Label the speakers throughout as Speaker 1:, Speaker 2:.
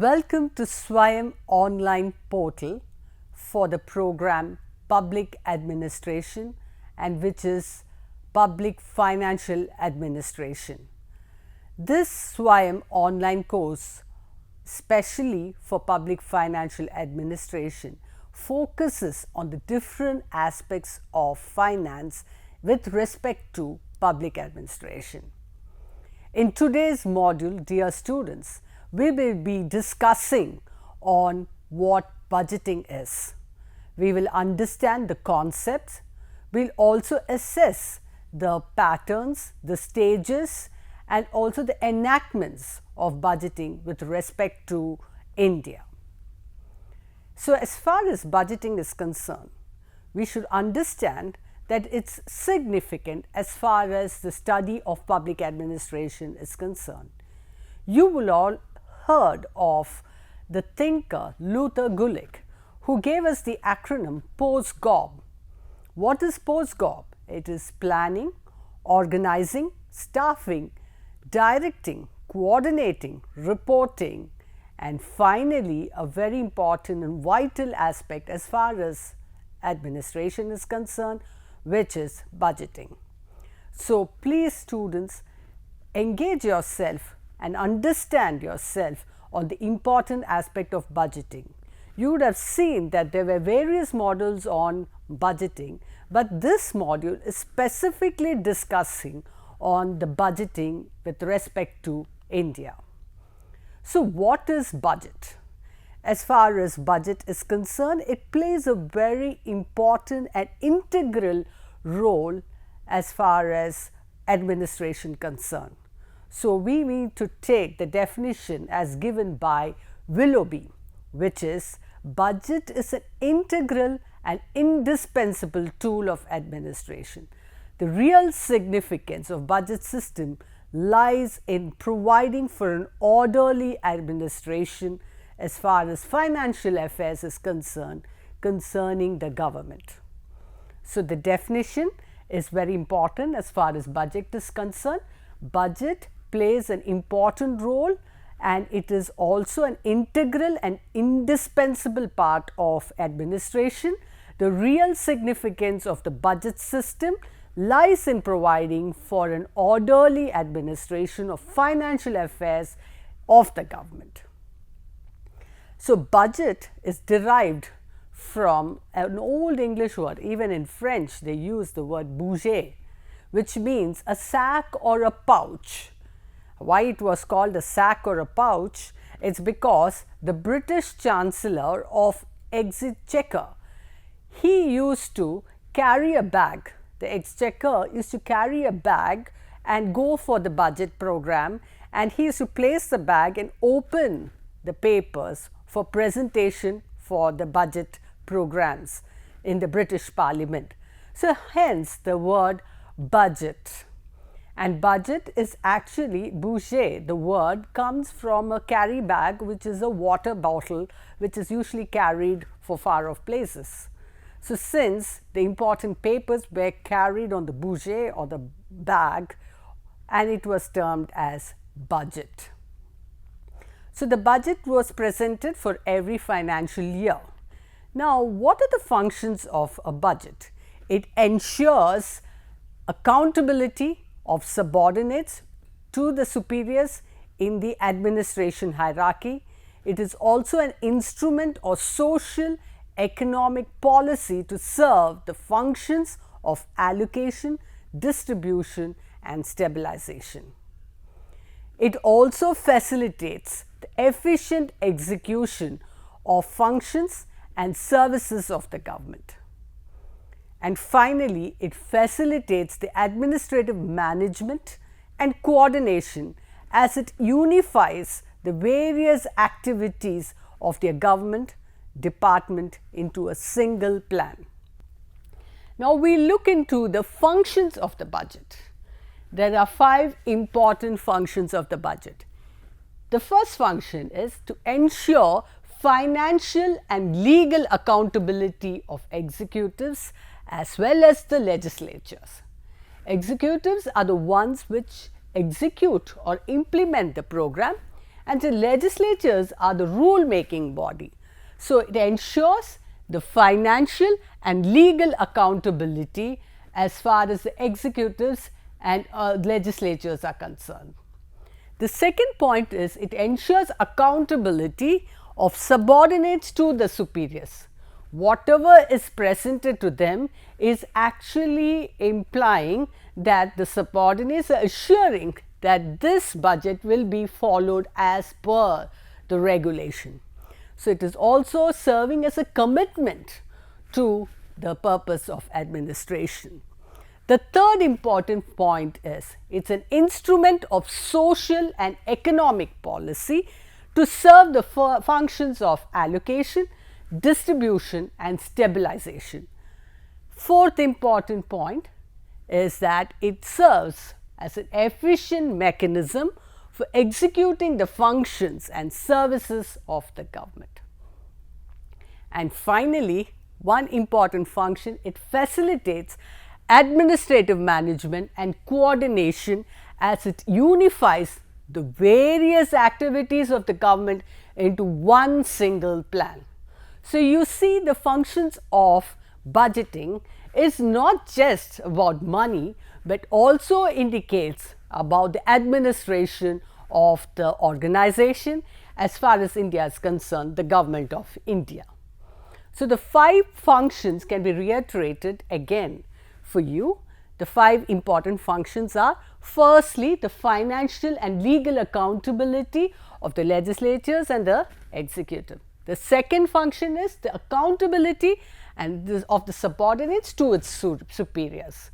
Speaker 1: Welcome to Swayam online portal for the program Public Administration and which is Public Financial Administration. This Swayam online course, specially for Public Financial Administration, focuses on the different aspects of finance with respect to public administration. In today's module, dear students, we will be discussing on what budgeting is. We will understand the concepts. We'll also assess the patterns, the stages, and also the enactments of budgeting with respect to India. So, as far as budgeting is concerned, we should understand that it's significant as far as the study of public administration is concerned. You will all heard of the thinker Luther Gulick, who gave us the acronym POSGOB. What is POSGOB? It is planning, organizing, staffing, directing, coordinating, reporting, and finally a very important and vital aspect as far as administration is concerned, which is budgeting. So, please students, engage yourself and understand yourself on the important aspect of budgeting. You would have seen that there were various models on budgeting, but this module is specifically discussing on the budgeting with respect to India. So, what is budget? As far as budget is concerned, it plays a very important and integral role as far as administration concerned. So, we need to take the definition as given by Willoughby, which is budget is an integral and indispensable tool of administration. The real significance of budget system lies in providing for an orderly administration as far as financial affairs is concerned concerning the government. So, the definition is very important as far as budget is concerned. Budget plays an important role and it is also an integral and indispensable part of administration. The real significance of the budget system lies in providing for an orderly administration of financial affairs of the government. So, budget is derived from an old English word. Even in French they use the word budget, which means a sack or a pouch. Why it was called a sack or a pouch? It's because the British Chancellor of Exchequer, he used to carry a bag. The Exchequer used to carry a bag and go for the budget program, and he used to place the bag and open the papers for presentation for the budget programs in the British Parliament. So, hence the word budget. And budget is actually budget. The word comes from a carry bag, which is a water bottle which is usually carried for far off places. So, since the important papers were carried on the budget or the bag, and it was termed as budget. So, the budget was presented for every financial year. Now, what are the functions of a budget? It ensures accountability of subordinates to the superiors in the administration hierarchy. It is also an instrument of social economic policy to serve the functions of allocation, distribution and stabilization. It also facilitates the efficient execution of functions and services of the government. And finally, it facilitates the administrative management and coordination as it unifies the various activities of their government department into a single plan. Now, we look into the functions of the budget. There are 5 important functions of the budget. The first function is to ensure financial and legal accountability of executives as well as the legislatures. Executives are the ones which execute or implement the program, and the legislatures are the rule making body. So, it ensures the financial and legal accountability as far as the executives and legislatures are concerned. The second point is it ensures accountability of subordinates to the superiors. Whatever is presented to them is actually implying that the subordinates are assuring that this budget will be followed as per the regulation. So, it is also serving as a commitment to the purpose of administration. The third important point is it is an instrument of social and economic policy to serve the functions of allocation, distribution and stabilization. Fourth important point is that it serves as an efficient mechanism for executing the functions and services of the government. And finally, one important function, it facilitates administrative management and coordination as it unifies the various activities of the government into one single plan. So, you see the functions of budgeting is not just about money, but also indicates about the administration of the organization as far as India is concerned, the government of India. So, the 5 functions can be reiterated again for you. The 5 important functions are: firstly, the financial and legal accountability of the legislatures and the executive. The second function is the accountability and of the subordinates to its superiors.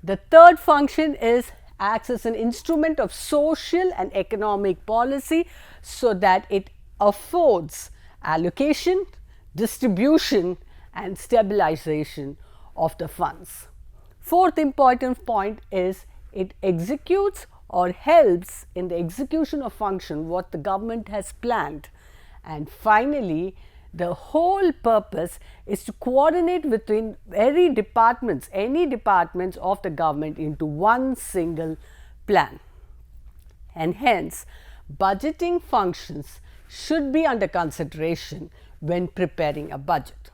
Speaker 1: The third function is acts as an instrument of social and economic policy, so that it affords allocation, distribution and stabilization of the funds. Fourth important point is it executes or helps in the execution of function what the government has planned. And finally, the whole purpose is to coordinate between any departments of the government into one single plan. And hence, budgeting functions should be under consideration when preparing a budget.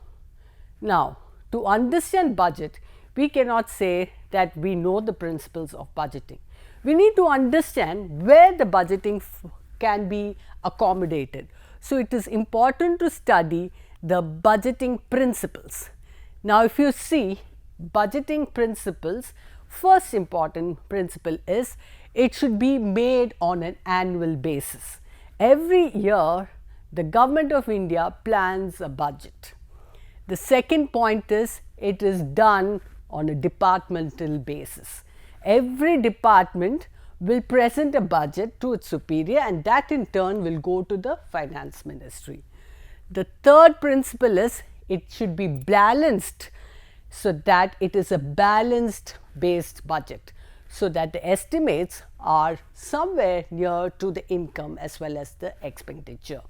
Speaker 1: Now, to understand budget, we cannot say that we know the principles of budgeting. We need to understand where the budgeting can be accommodated. So, it is important to study the budgeting principles. Now, if you see budgeting principles, first important principle is it should be made on an annual basis. Every year, the government of India plans a budget. The second point is it is done on a departmental basis. Every department will present a budget to its superior, and that in turn will go to the finance ministry. The third principle is it should be balanced, so that it is a balanced based budget, so that the estimates are somewhere near to the income as well as the expenditure.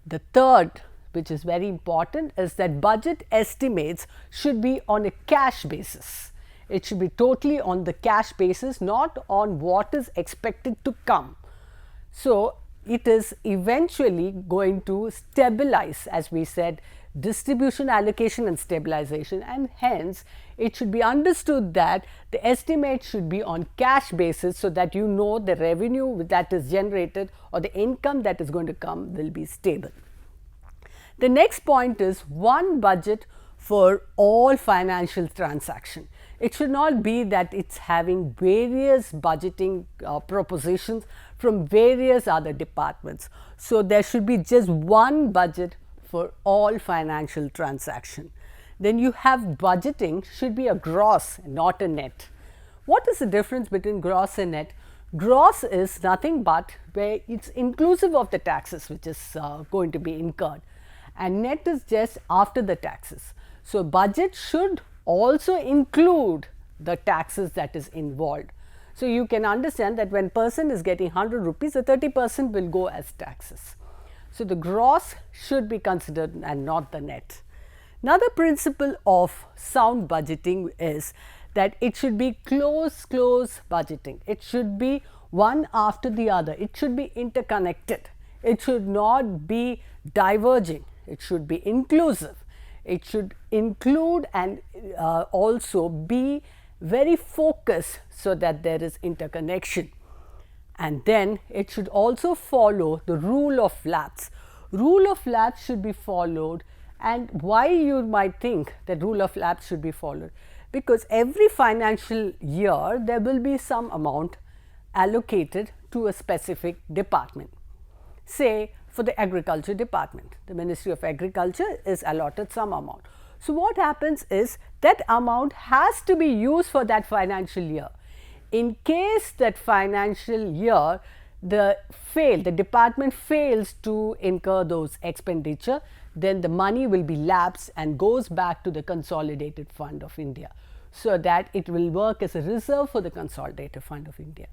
Speaker 1: The third, which is very important, is that budget estimates should be on a cash basis. It should be totally on the cash basis, not on what is expected to come. So, it is eventually going to stabilize, as we said, distribution, allocation and stabilization, and hence it should be understood that the estimate should be on cash basis, so that you know the revenue that is generated or the income that is going to come will be stable. The next point is one budget for all financial transaction. It should not be that it is having various budgeting propositions from various other departments. So, there should be just one budget for all financial transaction. Then you have budgeting should be a gross, not a net. What is the difference between gross and net? Gross is nothing but where it is inclusive of the taxes which is going to be incurred, and net is just after the taxes. So, budget should also include the taxes that is involved. So, you can understand that when person is getting 100 rupees, the 30% will go as taxes. So, the gross should be considered and not the net. Another principle of sound budgeting is that it should be close budgeting. It should be one after the other. It should be interconnected. It should not be diverging. It should be inclusive. It should include and also be very focused so that there is interconnection. And then it should also follow the rule of laps. Rule of laps should be followed. And why you might think that rule of laps should be followed? Because every financial year there will be some amount allocated to a specific department. Say for the agriculture department, the Ministry of Agriculture is allotted some amount. So, what happens is that amount has to be used for that financial year. In case that financial year the department fails to incur those expenditure, then the money will be lapsed and goes back to the Consolidated Fund of India, so that it will work as a reserve for the Consolidated Fund of India.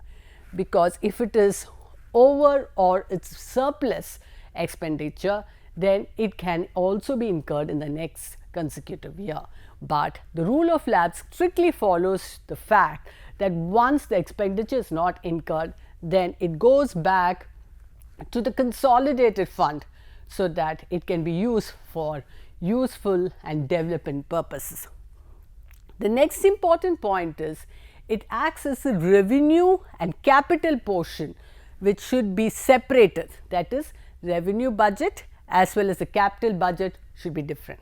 Speaker 1: Because if it is over or it's surplus expenditure, then it can also be incurred in the next consecutive year. But the rule of laps strictly follows the fact that once the expenditure is not incurred, then it goes back to the consolidated fund so that it can be used for useful and development purposes. The next important point is it acts as a revenue and capital portion which should be separated, that is, revenue budget as well as the capital budget should be different.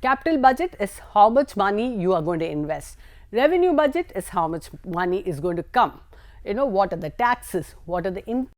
Speaker 1: Capital budget is how much money you are going to invest. Revenue budget is how much money is going to come. What are the taxes, what are the